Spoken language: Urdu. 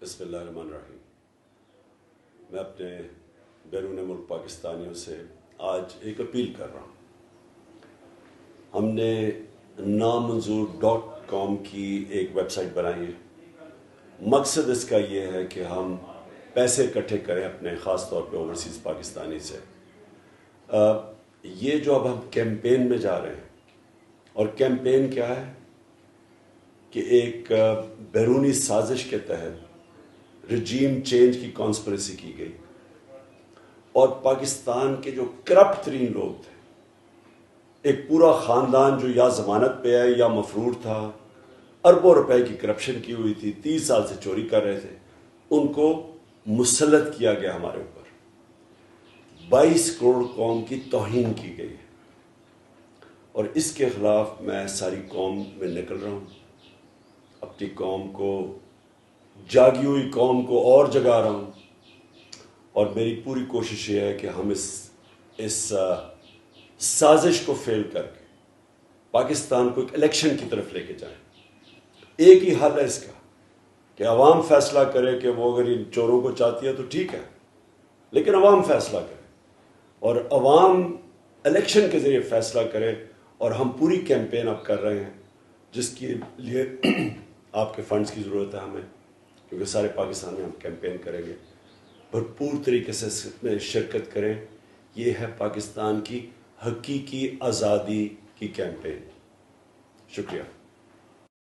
بسم اللہ الرحمن الرحیم۔ میں اپنے بیرون ملک پاکستانیوں سے آج ایک اپیل کر رہا ہوں۔ ہم نے نامنظور.com کی ایک ویب سائٹ بنائی ہے۔ مقصد اس کا یہ ہے کہ ہم پیسے اکٹھے کریں اپنے خاص طور پہ اوورسیز پاکستانی سے۔ یہ جو اب ہم کیمپین میں جا رہے ہیں، اور کیمپین کیا ہے کہ ایک بیرونی سازش کے تحت رجیم چینج کی کانسپریسی کی گئی، اور پاکستان کے جو کرپٹ ترین لوگ تھے، ایک پورا خاندان جو یا ضمانت پہ ہے یا مفرور تھا، اربوں روپے کی کرپشن کی ہوئی تھی، 30 سال سے چوری کر رہے تھے، ان کو مسلط کیا گیا ہمارے اوپر۔ 22 کروڑ قوم کی توہین کی گئی ہے، اور اس کے خلاف میں ساری قوم میں نکل رہا ہوں۔ اپنی قوم کو، جاگی ہوئی قوم کو اور جگا رہا ہوں، اور میری پوری کوشش یہ ہے کہ ہم اس سازش کو فیل کر کے پاکستان کو ایک الیکشن کی طرف لے کے جائیں۔ ایک ہی حل ہے اس کا کہ عوام فیصلہ کرے کہ وہ اگر ان چوروں کو چاہتی ہے تو ٹھیک ہے، لیکن عوام فیصلہ کرے، اور عوام الیکشن کے ذریعے فیصلہ کرے۔ اور ہم پوری کیمپین اب کر رہے ہیں، جس کے لیے آپ کے فنڈز کی ضرورت ہے ہمیں، کیونکہ سارے پاکستان میں ہم کیمپین کریں گے۔ بھرپور طریقے سے اس میں شرکت کریں۔ یہ ہے پاکستان کی حقیقی آزادی کی کیمپین۔ شکریہ۔